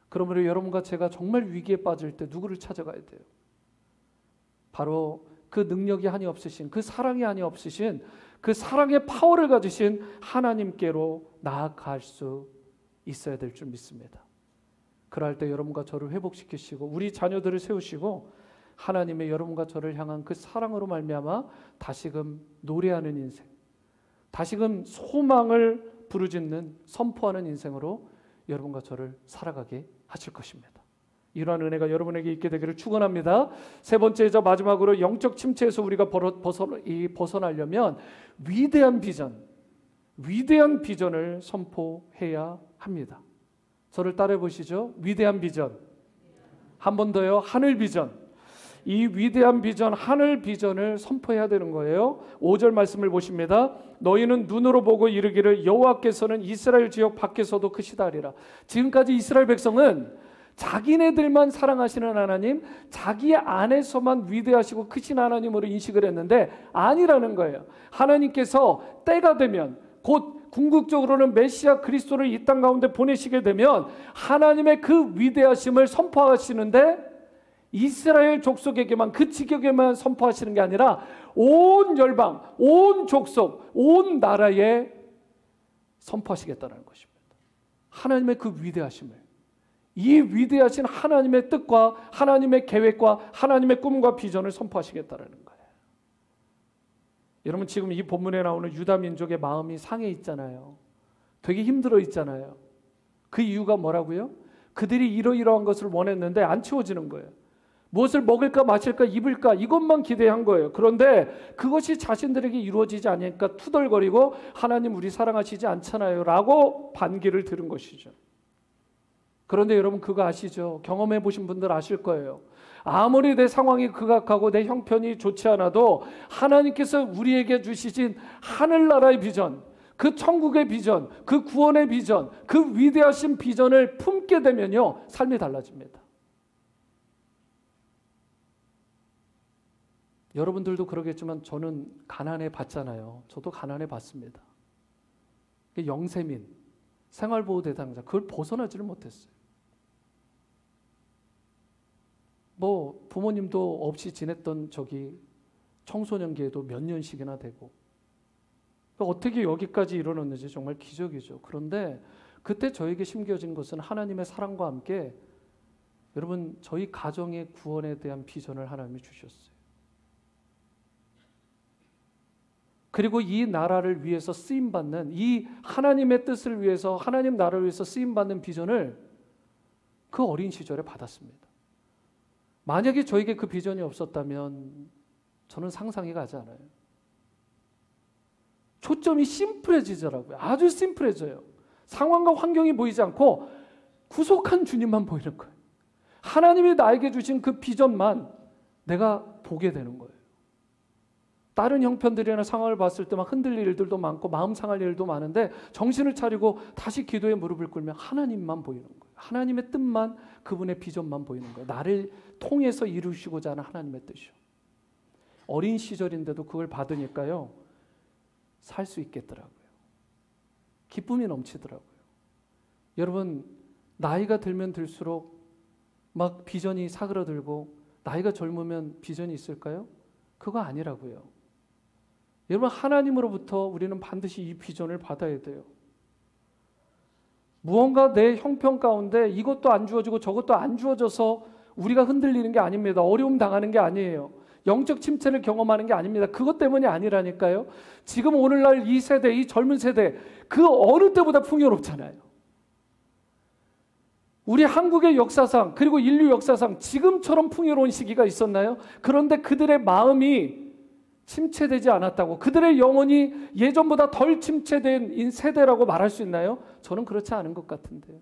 그러므로 여러분과 제가 정말 위기에 빠질 때 누구를 찾아가야 돼요? 바로 그 능력이 한이 없으신, 그 사랑이 한이 없으신, 그 사랑의 파워를 가지신 하나님께로 나아갈 수 있어야 될 줄 믿습니다. 그럴 때 여러분과 저를 회복시키시고 우리 자녀들을 세우시고 하나님의 여러분과 저를 향한 그 사랑으로 말미암아 다시금 노래하는 인생, 다시금 소망을 부르짖는, 선포하는 인생으로 여러분과 저를 살아가게 하실 것입니다. 이러한 은혜가 여러분에게 있게 되기를 축원합니다. 세 번째이자 마지막으로 영적 침체에서 우리가 벗어나려면 위대한 비전을 선포해야 합니다. 저를 따라해 보시죠. 위대한 비전. 한 번 더요. 하늘 비전. 이 위대한 비전, 하늘 비전을 선포해야 되는 거예요. 5절 말씀을 보십니다. 너희는 눈으로 보고 이르기를 여호와께서는 이스라엘 지역 밖에서도 크시다 하리라. 지금까지 이스라엘 백성은 자기네들만 사랑하시는 하나님, 자기 안에서만 위대하시고 크신 하나님으로 인식을 했는데 아니라는 거예요. 하나님께서 때가 되면, 곧 궁극적으로는 메시아 그리스도를 이 땅 가운데 보내시게 되면 하나님의 그 위대하심을 선포하시는데 이스라엘 족속에게만, 그 지역에만 선포하시는 게 아니라 온 열방, 온 족속, 온 나라에 선포하시겠다는 것입니다. 하나님의 그 위대하심을, 이 위대하신 하나님의 뜻과 하나님의 계획과 하나님의 꿈과 비전을 선포하시겠다는 거예요. 여러분 지금 이 본문에 나오는 유다 민족의 마음이 상해 있잖아요. 되게 힘들어 있잖아요. 그 이유가 뭐라고요? 그들이 이러이러한 것을 원했는데 안 채워지는 거예요. 무엇을 먹을까 마실까 입을까 이것만 기대한 거예요. 그런데 그것이 자신들에게 이루어지지 않으니까 투덜거리고 하나님 우리 사랑하시지 않잖아요 라고 반기를 들은 것이죠. 그런데 여러분 그거 아시죠? 경험해 보신 분들 아실 거예요. 아무리 내 상황이 극악하고 내 형편이 좋지 않아도 하나님께서 우리에게 주시신 하늘나라의 비전, 그 천국의 비전, 그 구원의 비전, 그 위대하신 비전을 품게 되면요 삶이 달라집니다. 여러분들도 그러겠지만 저는 가난해 봤잖아요. 저도 가난해 봤습니다. 영세민, 생활보호 대상자 그걸 벗어나지를 못했어요. 뭐 부모님도 없이 지냈던 저기 청소년기에도 몇 년씩이나 되고 어떻게 여기까지 이뤄냈는지 정말 기적이죠. 그런데 그때 저에게 심겨진 것은 하나님의 사랑과 함께 여러분 저희 가정의 구원에 대한 비전을 하나님이 주셨어요. 그리고 이 나라를 위해서 쓰임받는 이 하나님의 뜻을 위해서 하나님 나라를 위해서 쓰임받는 비전을 그 어린 시절에 받았습니다. 만약에 저에게 그 비전이 없었다면 저는 상상이 가지 않아요. 초점이 심플해지더라고요. 아주 심플해져요. 상황과 환경이 보이지 않고 구속한 주님만 보이는 거예요. 하나님이 나에게 주신 그 비전만 내가 보게 되는 거예요. 다른 형편들이나 상황을 봤을 때 막 흔들릴 일들도 많고 마음 상할 일도 많은데 정신을 차리고 다시 기도에 무릎을 꿇으면 하나님만 보이는 거예요. 하나님의 뜻만, 그분의 비전만 보이는 거예요. 나를 통해서 이루시고자 하는 하나님의 뜻이요. 어린 시절인데도 그걸 받으니까요 살 수 있겠더라고요. 기쁨이 넘치더라고요. 여러분 나이가 들면 들수록 막 비전이 사그라들고 나이가 젊으면 비전이 있을까요? 그거 아니라고요. 여러분 하나님으로부터 우리는 반드시 이 비전을 받아야 돼요. 무언가 내 형편 가운데 이것도 안 주어지고 저것도 안 주어져서 우리가 흔들리는 게 아닙니다. 어려움 당하는 게 아니에요. 영적 침체를 경험하는 게 아닙니다. 그것 때문이 아니라니까요. 지금 오늘날 이 세대, 이 젊은 세대 그 어느 때보다 풍요롭잖아요. 우리 한국의 역사상 그리고 인류 역사상 지금처럼 풍요로운 시기가 있었나요? 그런데 그들의 마음이 침체되지 않았다고, 그들의 영혼이 예전보다 덜 침체된 세대라고 말할 수 있나요? 저는 그렇지 않은 것 같은데요.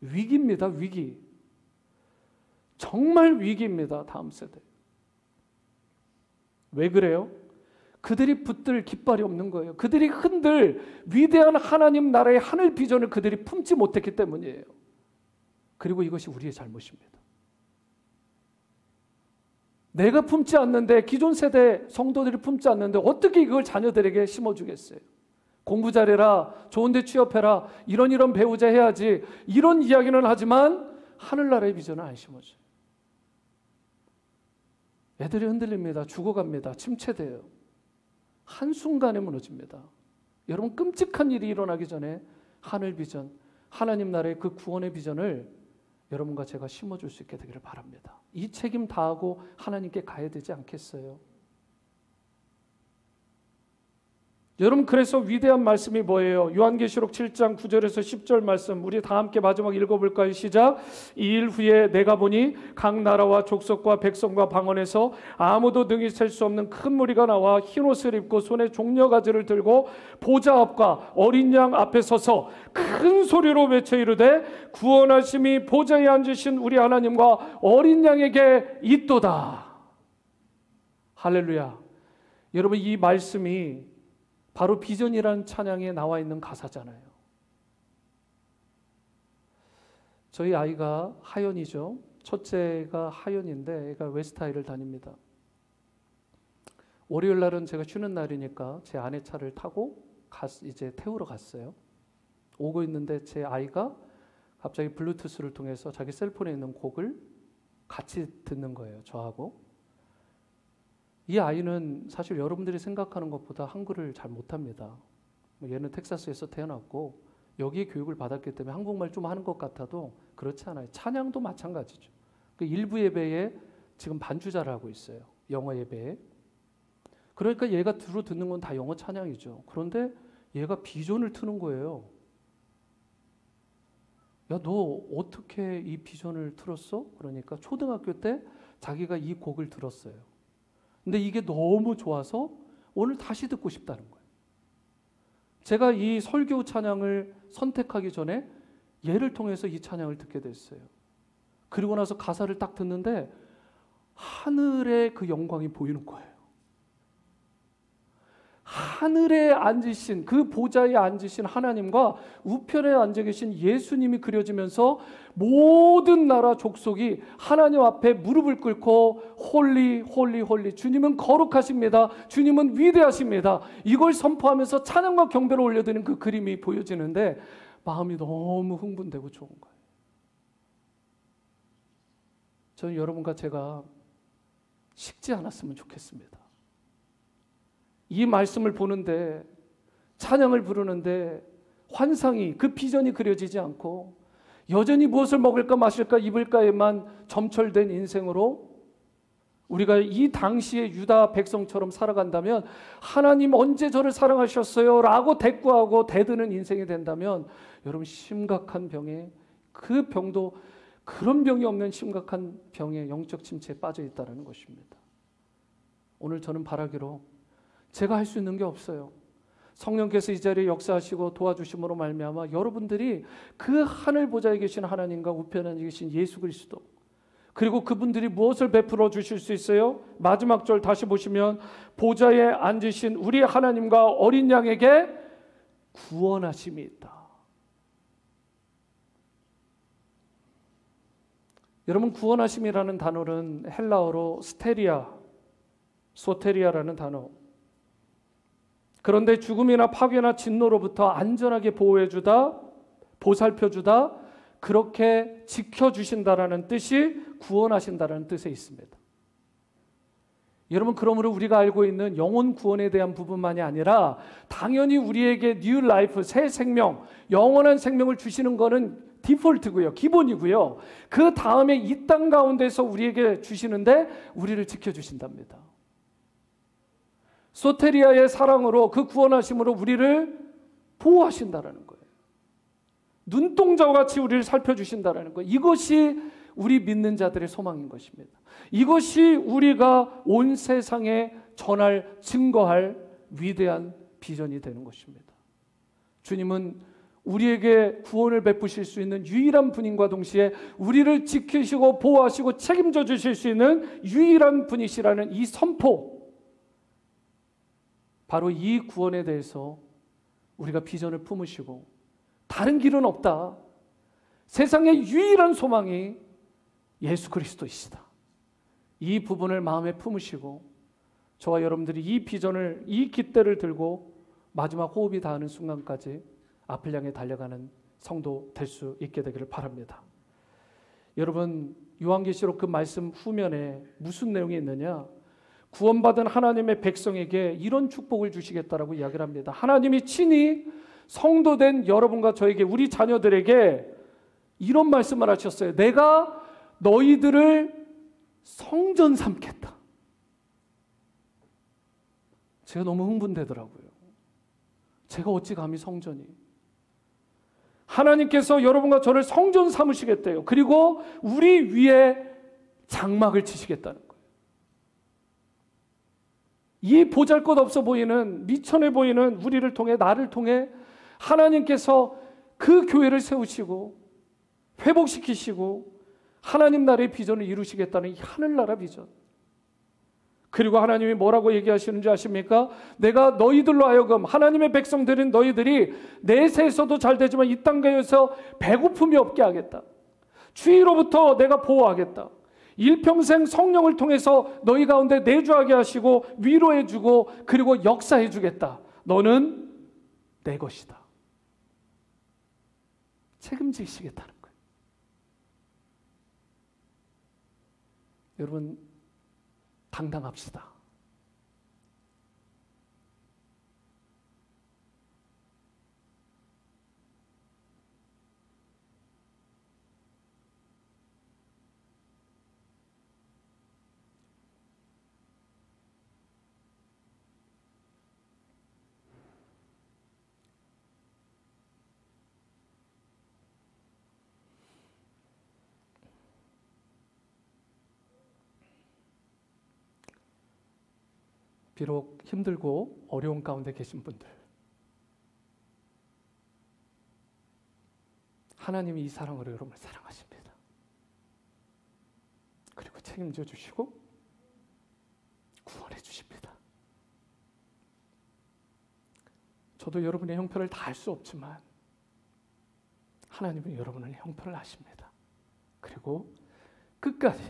위기입니다. 위기. 정말 위기입니다. 다음 세대. 왜 그래요? 그들이 붙들 깃발이 없는 거예요. 그들이 흔들 위대한 하나님 나라의 하늘 비전을 그들이 품지 못했기 때문이에요. 그리고 이것이 우리의 잘못입니다. 내가 품지 않는데, 기존 세대 성도들이 품지 않는데 어떻게 이걸 자녀들에게 심어주겠어요? 공부 잘해라, 좋은 데 취업해라, 이런 배우자 해야지, 이런 이야기는 하지만 하늘나라의 비전은 안 심어줘요. 애들이 흔들립니다. 죽어갑니다. 침체돼요. 한순간에 무너집니다. 여러분 끔찍한 일이 일어나기 전에 하늘 비전, 하나님 나라의 그 구원의 비전을 여러분과 제가 심어줄 수 있게 되기를 바랍니다. 이 책임 다하고 하나님께 가야 되지 않겠어요? 여러분 그래서 위대한 말씀이 뭐예요? 요한계시록 7장 9절에서 10절 말씀 우리 다 함께 마지막 읽어볼까요? 시작. 이 일 후에 내가 보니 각 나라와 족속과 백성과 방언에서 아무도 능히 셀 수 없는 큰 무리가 나와 흰옷을 입고 손에 종려가지를 들고 보좌 앞과 어린 양 앞에 서서 큰 소리로 외쳐 이르되 구원하심이 보좌에 앉으신 우리 하나님과 어린 양에게 있도다. 할렐루야. 여러분 이 말씀이 바로 비전이라는 찬양에 나와 있는 가사잖아요. 저희 아이가 하연이죠. 첫째가 하연인데 애가 웨스타일을 다닙니다. 월요일 날은 제가 쉬는 날이니까 제 아내 차를 타고 이제 태우러 갔어요. 오고 있는데 제 아이가 갑자기 블루투스를 통해서 자기 셀폰에 있는 곡을 같이 듣는 거예요. 저하고. 이 아이는 사실 여러분들이 생각하는 것보다 한글을 잘 못합니다. 얘는 텍사스에서 태어났고 여기에 교육을 받았기 때문에 한국말 좀 하는 것 같아도 그렇지 않아요. 찬양도 마찬가지죠. 그 일부 예배에 지금 반주자를 하고 있어요. 영어 예배에. 그러니까 얘가 주로 듣는 건 다 영어 찬양이죠. 그런데 얘가 비전을 트는 거예요. 야, 너 어떻게 이 비전을 들었어? 그러니까 초등학교 때 자기가 이 곡을 들었어요. 근데 이게 너무 좋아서 오늘 다시 듣고 싶다는 거예요. 제가 이 설교 찬양을 선택하기 전에 얘를 통해서 이 찬양을 듣게 됐어요. 그리고 나서 가사를 딱 듣는데 하늘의 그 영광이 보이는 거예요. 하늘에 앉으신 그 보좌에 앉으신 하나님과 우편에 앉아 계신 예수님이 그려지면서 모든 나라 족속이 하나님 앞에 무릎을 꿇고 홀리 홀리 홀리, 주님은 거룩하십니다, 주님은 위대하십니다, 이걸 선포하면서 찬양과 경배를 올려드리는 그 그림이 보여지는데 마음이 너무 흥분되고 좋은 거예요. 저는 여러분과 제가 식지 않았으면 좋겠습니다. 이 말씀을 보는데, 찬양을 부르는데 환상이, 그 비전이 그려지지 않고 여전히 무엇을 먹을까 마실까 입을까에만 점철된 인생으로 우리가 이 당시의 유다 백성처럼 살아간다면, 하나님 언제 저를 사랑하셨어요? 라고 대꾸하고 대드는 인생이 된다면 여러분 심각한 병에, 그 병도 그런 병이 없는 심각한 병에, 영적 침체에 빠져 있다는 것입니다. 오늘 저는 바라기로 제가 할 수 있는 게 없어요. 성령께서 이 자리에 역사하시고 도와주심으로 말미암아 여러분들이 그 하늘 보좌에 계신 하나님과 우편에 계신 예수 그리스도, 그리고 그분들이 무엇을 베풀어 주실 수 있어요? 마지막 절 다시 보시면 보좌에 앉으신 우리 하나님과 어린 양에게 구원하심이 있다. 여러분, 구원하심이라는 단어는 헬라어로 스테리아, 소테리아라는 단어. 그런데 죽음이나 파괴나 진노로부터 안전하게 보호해주다, 보살펴주다, 그렇게 지켜주신다라는 뜻이 구원하신다라는 뜻에 있습니다. 여러분, 그러므로 우리가 알고 있는 영혼 구원에 대한 부분만이 아니라 당연히 우리에게 뉴 라이프, 새 생명, 영원한 생명을 주시는 것은 디폴트고요, 기본이고요. 그 다음에 이 땅 가운데서 우리에게 주시는데 우리를 지켜주신답니다. 소테리아의 사랑으로, 그 구원하심으로 우리를 보호하신다라는 거예요. 눈동자와 같이 우리를 살펴주신다라는 거예요. 이것이 우리 믿는 자들의 소망인 것입니다. 이것이 우리가 온 세상에 전할, 증거할 위대한 비전이 되는 것입니다. 주님은 우리에게 구원을 베푸실 수 있는 유일한 분인과 동시에 우리를 지키시고 보호하시고 책임져 주실 수 있는 유일한 분이시라는 이 선포, 바로 이 구원에 대해서 우리가 비전을 품으시고 다른 길은 없다, 세상의 유일한 소망이 예수 그리스도이시다, 이 부분을 마음에 품으시고 저와 여러분들이 이 비전을, 이 깃대를 들고 마지막 호흡이 닿는 순간까지 앞을 향해 달려가는 성도 될 수 있게 되기를 바랍니다. 여러분, 요한계시록 그 말씀 후면에 무슨 내용이 있느냐? 구원받은 하나님의 백성에게 이런 축복을 주시겠다라고 이야기를 합니다. 하나님이 친히 성도된 여러분과 저에게, 우리 자녀들에게 이런 말씀을 하셨어요. 내가 너희들을 성전 삼겠다. 제가 너무 흥분되더라고요. 제가 어찌 감히 성전이. 하나님께서 여러분과 저를 성전 삼으시겠대요. 그리고 우리 위에 장막을 치시겠다는 거예요. 이 보잘것없어 보이는, 미천해 보이는 우리를 통해, 나를 통해 하나님께서 그 교회를 세우시고 회복시키시고 하나님 나라의 비전을 이루시겠다는 이 하늘나라 비전. 그리고 하나님이 뭐라고 얘기하시는지 아십니까? 내가 너희들로 하여금, 하나님의 백성들인 너희들이 내세에서도 잘 되지만 이 땅에서 배고픔이 없게 하겠다. 추위로부터 내가 보호하겠다. 일평생 성령을 통해서 너희 가운데 내주하게 하시고 위로해 주고 그리고 역사해 주겠다. 너는 내 것이다. 책임지시겠다는 거예요. 여러분, 당당합시다. 비록 힘들고 어려운 가운데 계신 분들, 하나님이 이 사랑으로 여러분을 사랑하십니다. 그리고 책임져 주시고 구원해 주십니다. 저도 여러분의 형편을 다 알 수 없지만 하나님은 여러분의 형편을 아십니다. 그리고 끝까지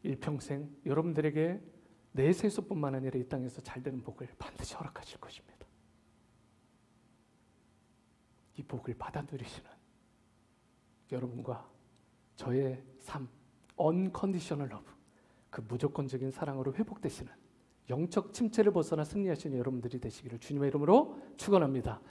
일평생 여러분들에게 내세에서뿐만 아니라 이 땅에서 잘되는 복을 반드시 허락하실 것입니다. 이 복을 받아 누리시는 여러분과 저의 삶, unconditional love, 그 무조건적인 사랑으로 회복되시는 영적 침체를 벗어나 승리하시는 여러분들이 되시기를 주님의 이름으로 축원합니다.